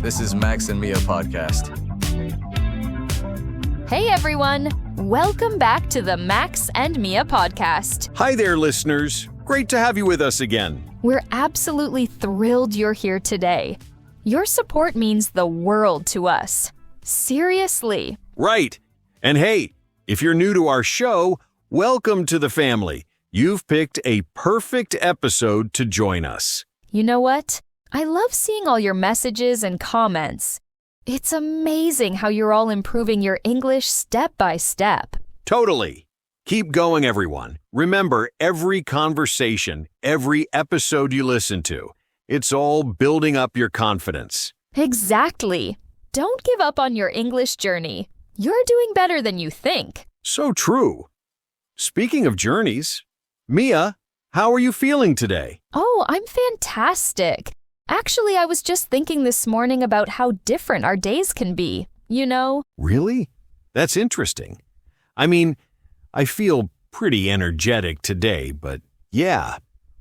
This is Max and Mia podcast. Hey everyone! Welcome back to the Max and Mia podcast. Hi there, listeners. Great to have you with us again. We're absolutely thrilled you're here today. Your support means the world to us. Seriously. Right. And hey, if you're new to our show, welcome to the family. You've picked a perfect episode to join us. You know what? I love seeing all your messages and comments. It's amazing how you're all improving your English step by step. Totally. Keep going, everyone. Remember, every conversation, every episode you listen to, it's all building up your confidence. Exactly. Don't give up on your English journey. You're doing better than you think. So true. Speaking of journeys, Mia, how are you feeling today? Oh, I'm fantastic. Actually, I was just thinking this morning about how different our days can be, you know? Really? That's interesting. I mean, I feel pretty energetic today, but yeah,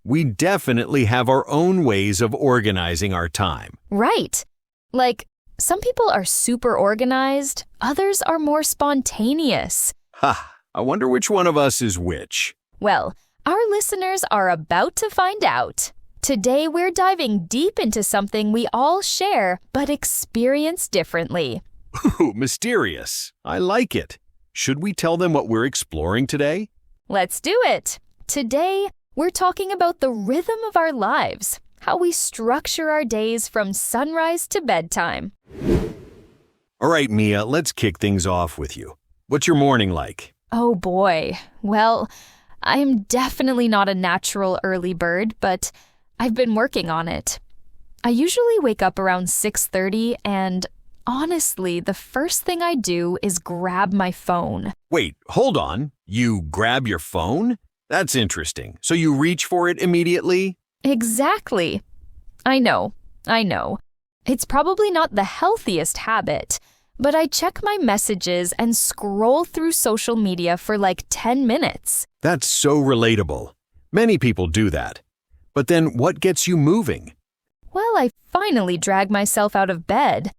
we definitely have our own ways of organizing our time. Right. Like, some people are super organized, others are more spontaneous. Ha, I wonder which one of us is which. Well, our listeners are about to find out. Today, we're diving deep into something we all share but experience differently. Ooh, mysterious. I like it. Should we tell them what we're exploring today? Let's do it. Today, we're talking about the rhythm of our lives, how we structure our days from sunrise to bedtime. All right, Mia, let's kick things off with you. What's your morning like? Oh boy. Well, I am definitely not a natural early bird, but I've been working on it. I usually wake up around 6:30 and honestly, the first thing I do is grab my phone. Wait, hold on. You grab your phone? That's interesting. So you reach for it immediately? Exactly. I know. It's probably not the healthiest habit, but I check my messages and scroll through social media for like 10 minutes. That's so relatable. Many people do that. But then what gets you moving? Well, I finally drag myself out of bed.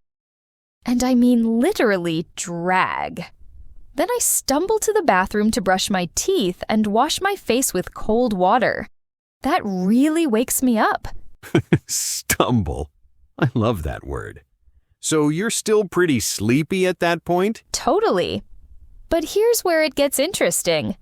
And I mean literally drag. Then I stumble to the bathroom to brush my teeth and wash my face with cold water. That really wakes me up. Stumble. I love that word. So you're still pretty sleepy at that point? Totally. But here's where it gets interesting.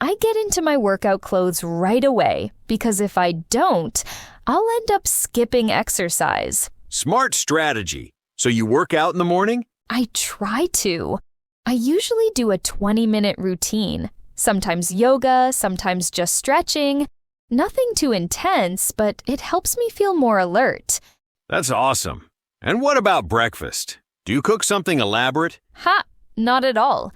I get into my workout clothes right away because if I don't, I'll end up skipping exercise. Smart strategy. So you work out in the morning? I try to. I usually do a 20-minute routine. Sometimes yoga, sometimes just stretching. Nothing too intense, but it helps me feel more alert. That's awesome. And what about breakfast? Do you cook something elaborate? Ha! Not at all.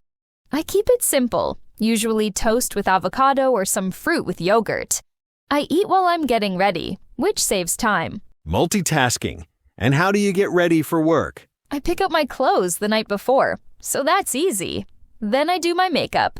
I keep it simple, usually toast with avocado or some fruit with yogurt. I eat while I'm getting ready, which saves time. Multitasking. And how do you get ready for work? I pick up my clothes the night before, so that's easy. Then I do my makeup.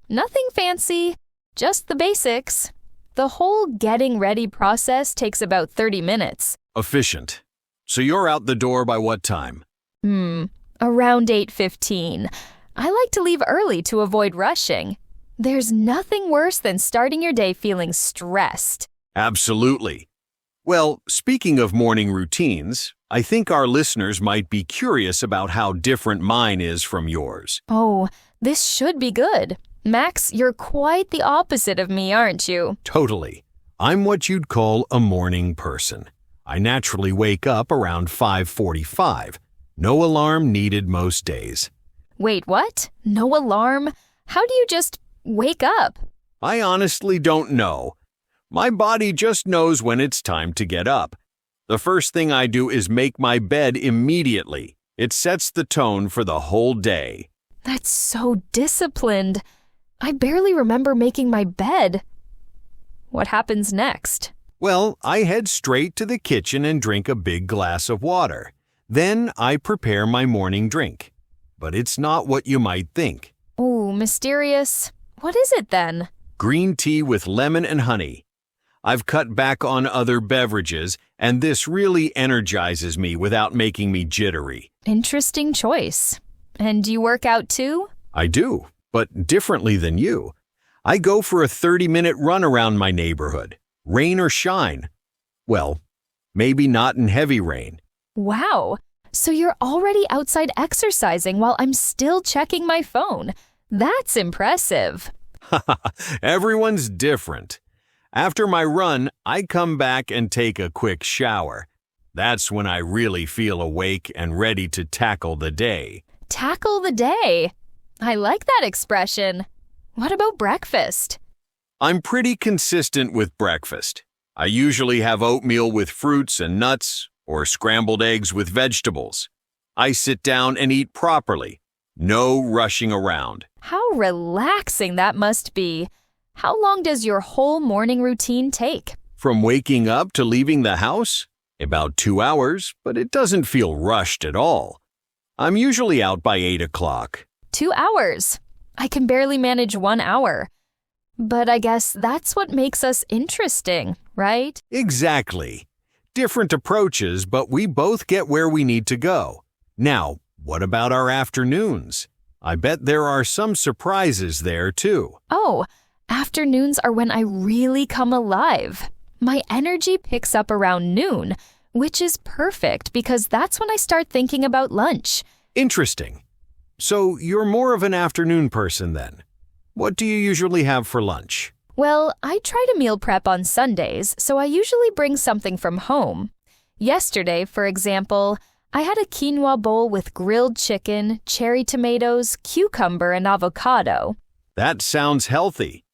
Nothing fancy, just the basics. The whole getting ready process takes about 30 minutes. Efficient. So you're out the door by what time? Around 8:15. I like to leave early to avoid rushing. There's nothing worse than starting your day feeling stressed. Absolutely. Well, speaking of morning routines, I think our listeners might be curious about how different mine is from yours. Oh, this should be good. Max, you're quite the opposite of me, aren't you? Totally. I'm what you'd call a morning person. I naturally wake up around 5:45. No alarm needed most days. Wait, what? No alarm? How do you just wake up? I honestly don't know. My body just knows when it's time to get up. The first thing I do is make my bed immediately. It sets the tone for the whole day. That's so disciplined. I barely remember making my bed. What happens next? Well, I head straight to the kitchen and drink a big glass of water. Then I prepare my morning drink. But it's not what you might think. Ooh, mysterious. What is it then? Green tea with lemon and honey. I've cut back on other beverages, and this really energizes me without making me jittery. Interesting choice. And do you work out too? I do, but differently than you. I go for a 30-minute run around my neighborhood, rain or shine. Well, maybe not in heavy rain. Wow. So you're already outside exercising while I'm still checking my phone. That's impressive. Everyone's different. After my run, I come back and take a quick shower. That's when I really feel awake and ready to tackle the day. Tackle the day. I like that expression. What about breakfast? I'm pretty consistent with breakfast. I usually have oatmeal with fruits and nuts or scrambled eggs with vegetables. I sit down and eat properly. No rushing around. How relaxing that must be. How long does your whole morning routine take? From waking up to leaving the house? About 2 hours, but it doesn't feel rushed at all. I'm usually out by 8 o'clock. 2 hours. I can barely manage 1 hour. But I guess that's what makes us interesting, right? Exactly. Different approaches, but we both get where we need to go. Now, what about our afternoons? I bet there are some surprises there, too. Oh, afternoons are when I really come alive. My energy picks up around noon, which is perfect because that's when I start thinking about lunch. Interesting. So you're more of an afternoon person then. What do you usually have for lunch? Well, I try to meal prep on Sundays, so I usually bring something from home. Yesterday, for example, I had a quinoa bowl with grilled chicken, cherry tomatoes, cucumber, and avocado. That sounds healthy.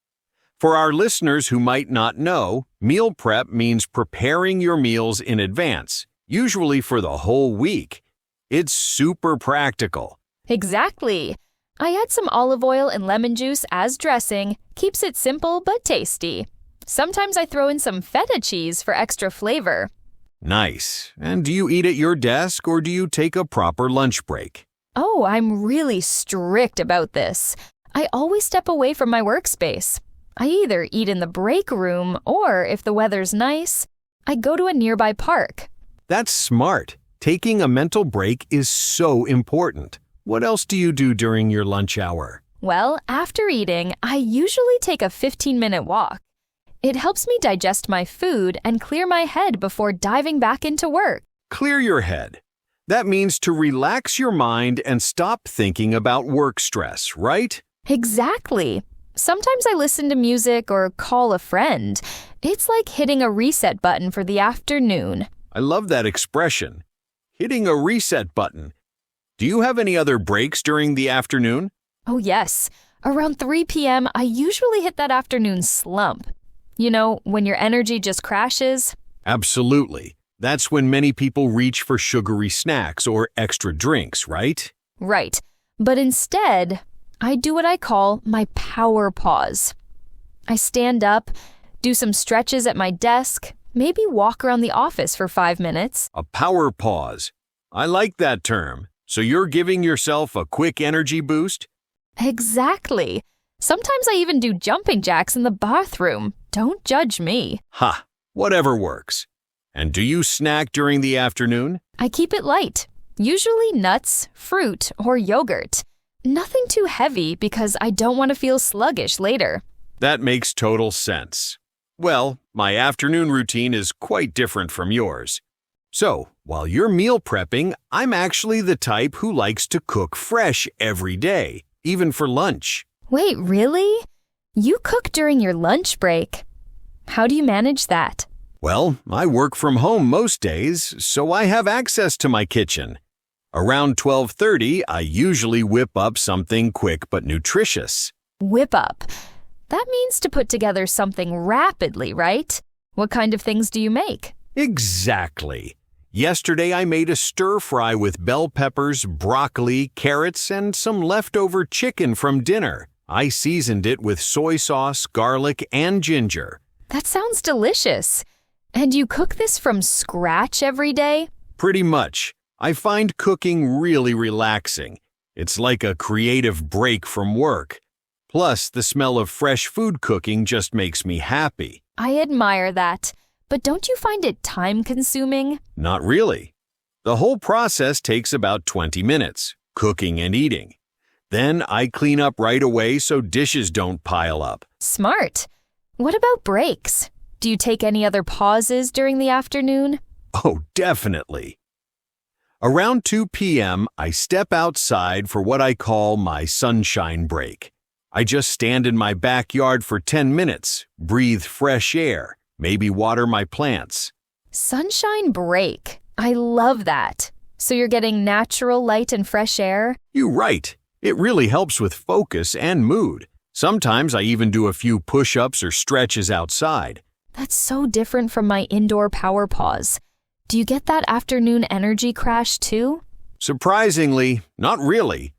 For our listeners who might not know, meal prep means preparing your meals in advance, usually for the whole week. It's super practical. Exactly. I add some olive oil and lemon juice as dressing, keeps it simple but tasty. Sometimes I throw in some feta cheese for extra flavor. Nice. And do you eat at your desk or do you take a proper lunch break? Oh, I'm really strict about this. I always step away from my workspace. I either eat in the break room or, if the weather's nice, I go to a nearby park. That's smart. Taking a mental break is so important. What else do you do during your lunch hour? Well, after eating, I usually take a 15-minute walk. It helps me digest my food and clear my head before diving back into work. Clear your head. That means to relax your mind and stop thinking about work stress, right? Exactly. Sometimes I listen to music or call a friend. It's like hitting a reset button for the afternoon. I love that expression. Hitting a reset button. Do you have any other breaks during the afternoon? Oh yes. Around 3 p.m., I usually hit that afternoon slump. You know, when your energy just crashes? Absolutely. That's when many people reach for sugary snacks or extra drinks, right? Right. But instead, I do what I call my power pause. I stand up, do some stretches at my desk, maybe walk around the office for 5 minutes. A power pause. I like that term. So you're giving yourself a quick energy boost? Exactly. Sometimes I even do jumping jacks in the bathroom. Don't judge me. Ha, whatever works. And do you snack during the afternoon? I keep it light. Usually nuts, fruit, or yogurt. Nothing too heavy because I don't want to feel sluggish later. That makes total sense. Well, my afternoon routine is quite different from yours. So, while you're meal prepping, I'm actually the type who likes to cook fresh every day, even for lunch. Wait, really? You cook during your lunch break? How do you manage that? Well, I work from home most days, so I have access to my kitchen. Around 12:30, I usually whip up something quick but nutritious. Whip up. That means to put together something rapidly, right? What kind of things do you make? Exactly. Yesterday I made a stir-fry with bell peppers, broccoli, carrots, and some leftover chicken from dinner. I seasoned it with soy sauce, garlic, and ginger. That sounds delicious. And you cook this from scratch every day? Pretty much. I find cooking really relaxing. It's like a creative break from work. Plus, the smell of fresh food cooking just makes me happy. I admire that. But don't you find it time-consuming? Not really. The whole process takes about 20 minutes, cooking and eating. Then I clean up right away so dishes don't pile up. Smart. What about breaks? Do you take any other pauses during the afternoon? Oh, definitely. Around 2 p.m., I step outside for what I call my sunshine break. I just stand in my backyard for 10 minutes, breathe fresh air, maybe water my plants. Sunshine break. I love that. So you're getting natural light and fresh air? You're right. It really helps with focus and mood. Sometimes I even do a few push-ups or stretches outside. That's so different from my indoor power pause. Do you get that afternoon energy crash too? Surprisingly, not really.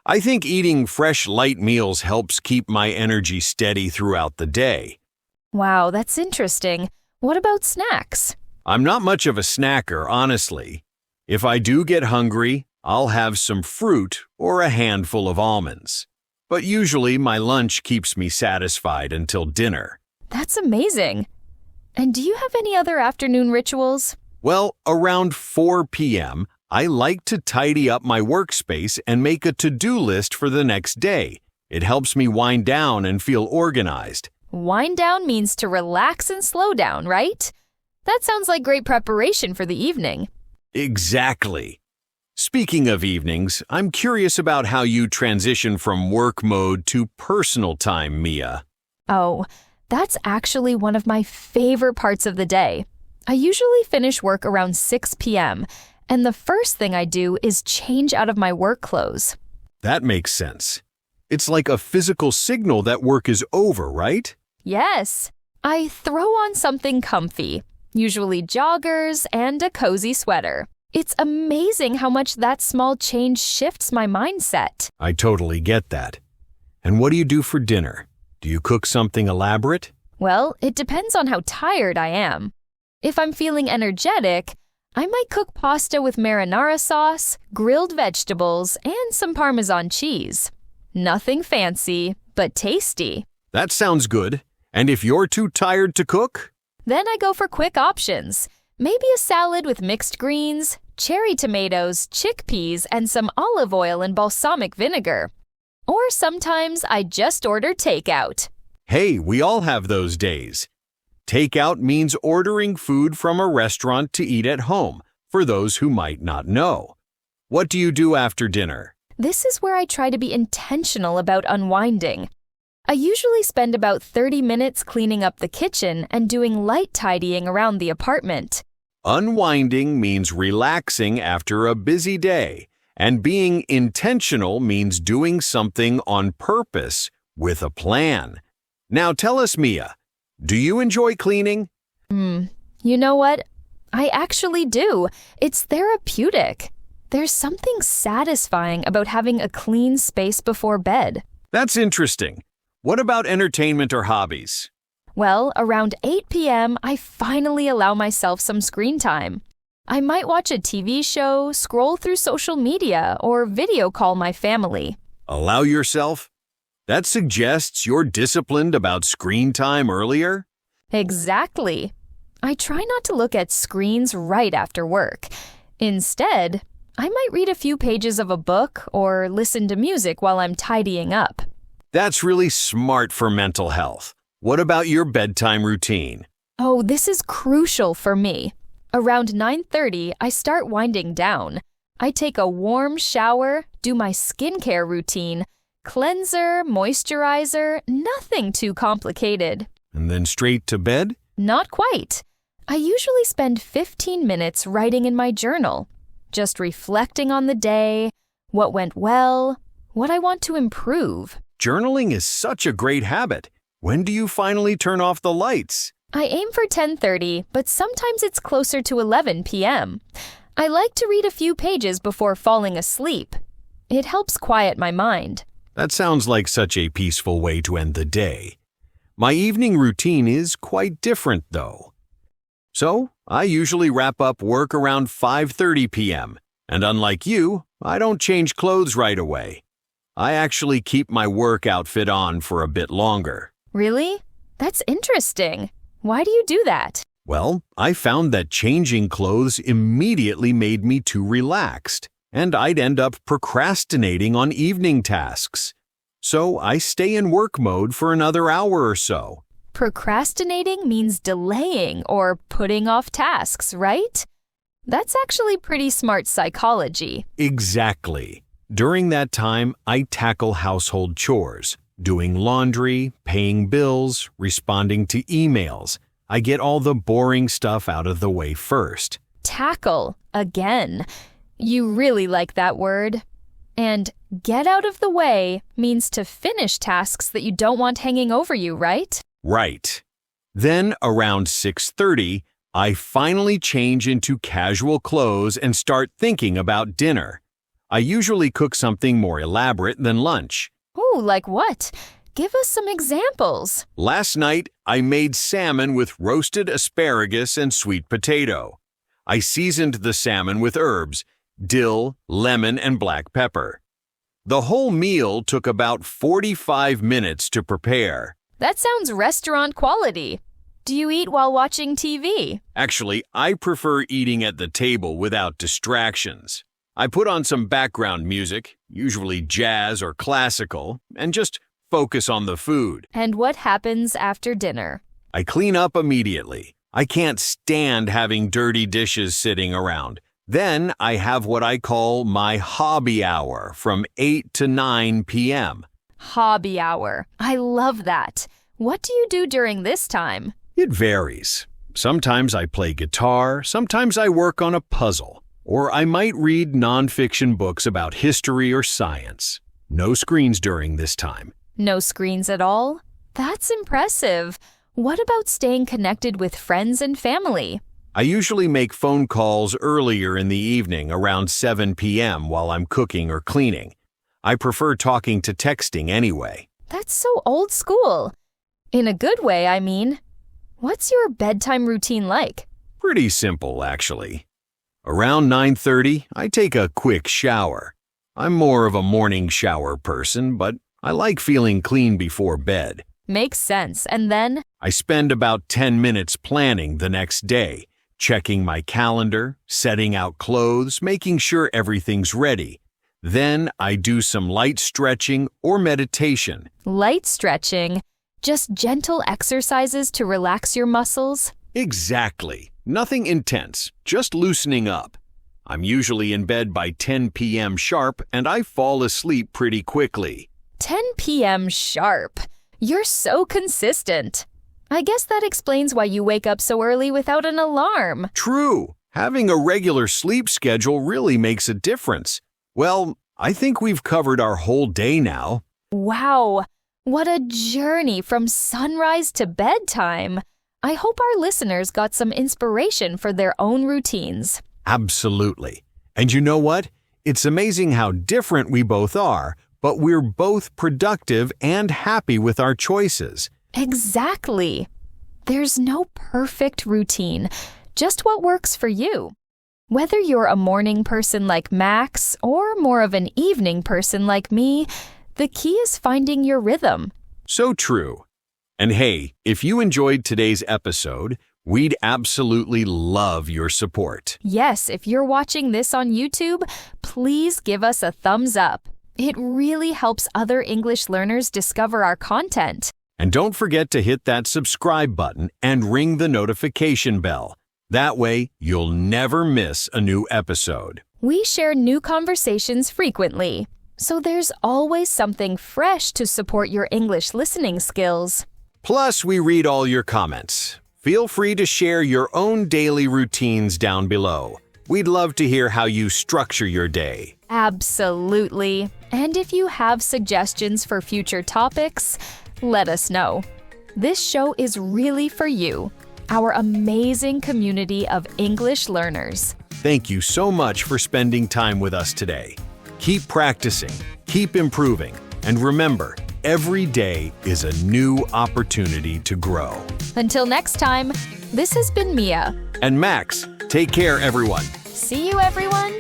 I think eating fresh, light meals helps keep my energy steady throughout the day. Wow, that's interesting. What about snacks? I'm not much of a snacker, honestly. If I do get hungry, I'll have some fruit or a handful of almonds. But usually my lunch keeps me satisfied until dinner. That's amazing. And do you have any other afternoon rituals? Well, around 4 p.m., I like to tidy up my workspace and make a to-do list for the next day. It helps me wind down and feel organized. Wind down means to relax and slow down, right? That sounds like great preparation for the evening. Exactly. Speaking of evenings, I'm curious about how you transition from work mode to personal time, Mia. Oh, that's actually one of my favorite parts of the day. I usually finish work around 6 p.m., and the first thing I do is change out of my work clothes. That makes sense. It's like a physical signal that work is over, right? Yes. I throw on something comfy, usually joggers and a cozy sweater. It's amazing how much that small change shifts my mindset. I totally get that. And what do you do for dinner? Do you cook something elaborate? Well, it depends on how tired I am. If I'm feeling energetic, I might cook pasta with marinara sauce, grilled vegetables, and some Parmesan cheese. Nothing fancy, but tasty. That sounds good. And if you're too tired to cook? Then I go for quick options. Maybe a salad with mixed greens, cherry tomatoes, chickpeas, and some olive oil and balsamic vinegar. Or sometimes I just order takeout. Hey, we all have those days. Takeout means ordering food from a restaurant to eat at home, for those who might not know. What do you do after dinner? This is where I try to be intentional about unwinding. I usually spend about 30 minutes cleaning up the kitchen and doing light tidying around the apartment. Unwinding means relaxing after a busy day, and being intentional means doing something on purpose with a plan. Now tell us, Mia, do you enjoy cleaning? You know what? I actually do. It's therapeutic. There's something satisfying about having a clean space before bed. That's interesting. What about entertainment or hobbies? Well, around 8 p.m., I finally allow myself some screen time. I might watch a TV show, scroll through social media, or video call my family. Allow yourself? That suggests you're disciplined about screen time earlier? Exactly. I try not to look at screens right after work. Instead, I might read a few pages of a book or listen to music while I'm tidying up. That's really smart for mental health. What about your bedtime routine? Oh, this is crucial for me. Around 9:30, I start winding down. I take a warm shower, do my skincare routine, cleanser, moisturizer, nothing too complicated. And then straight to bed? Not quite. I usually spend 15 minutes writing in my journal, just reflecting on the day, what went well, what I want to improve. Journaling is such a great habit. When do you finally turn off the lights? I aim for 10:30, but sometimes it's closer to 11 p.m. I like to read a few pages before falling asleep. It helps quiet my mind. That sounds like such a peaceful way to end the day. My evening routine is quite different, though. So, I usually wrap up work around 5:30 p.m., and unlike you, I don't change clothes right away. I actually keep my work outfit on for a bit longer. Really? That's interesting. Why do you do that? Well, I found that changing clothes immediately made me too relaxed, and I'd end up procrastinating on evening tasks. So I stay in work mode for another hour or so. Procrastinating means delaying or putting off tasks, right? That's actually pretty smart psychology. Exactly. During that time, I tackle household chores, doing laundry, paying bills, responding to emails. I get all the boring stuff out of the way first. Tackle, again. You really like that word. And get out of the way means to finish tasks that you don't want hanging over you, right? Right. Then around 6:30, I finally change into casual clothes and start thinking about dinner. I usually cook something more elaborate than lunch. Ooh, like what? Give us some examples. Last night, I made salmon with roasted asparagus and sweet potato. I seasoned the salmon with herbs, dill, lemon, and black pepper. The whole meal took about 45 minutes to prepare. That sounds restaurant quality. Do you eat while watching TV? Actually, I prefer eating at the table without distractions. I put on some background music, usually jazz or classical, and just focus on the food. And what happens after dinner? I clean up immediately. I can't stand having dirty dishes sitting around. Then I have what I call my hobby hour from 8 to 9 p.m. Hobby hour. I love that. What do you do during this time? It varies. Sometimes I play guitar, sometimes I work on a puzzle, or I might read nonfiction books about history or science. No screens during this time. No screens at all? That's impressive. What about staying connected with friends and family? I usually make phone calls earlier in the evening around 7 p.m. while I'm cooking or cleaning. I prefer talking to texting anyway. That's so old school. In a good way, I mean. What's your bedtime routine like? Pretty simple, actually. Around 9:30, I take a quick shower. I'm more of a morning shower person, but I like feeling clean before bed. Makes sense. And then? I spend about 10 minutes planning the next day, checking my calendar, setting out clothes, making sure everything's ready. Then I do some light stretching or meditation. Light stretching? Just gentle exercises to relax your muscles? Exactly. Nothing intense, just loosening up. I'm usually in bed by 10 p.m. sharp, and I fall asleep pretty quickly. 10 p.m. sharp. You're so consistent. I guess that explains why you wake up so early without an alarm. True. Having a regular sleep schedule really makes a difference. Well, I think we've covered our whole day now. Wow. What a journey from sunrise to bedtime. I hope our listeners got some inspiration for their own routines. Absolutely. And you know what? It's amazing how different we both are, but we're both productive and happy with our choices. Exactly. There's no perfect routine, just what works for you. Whether you're a morning person like Max or more of an evening person like me, the key is finding your rhythm. So true. And hey, if you enjoyed today's episode, we'd absolutely love your support. Yes, if you're watching this on YouTube, please give us a thumbs up. It really helps other English learners discover our content. And don't forget to hit that subscribe button and ring the notification bell. That way, you'll never miss a new episode. We share new conversations frequently, so there's always something fresh to support your English listening skills. Plus, we read all your comments. Feel free to share your own daily routines down below. We'd love to hear how you structure your day. Absolutely. And if you have suggestions for future topics, let us know. This show is really for you, our amazing community of English learners. Thank you so much for spending time with us today. Keep practicing, keep improving, and remember, every day is a new opportunity to grow. Until next time, this has been Mia. And Max, take care, everyone. See you, everyone.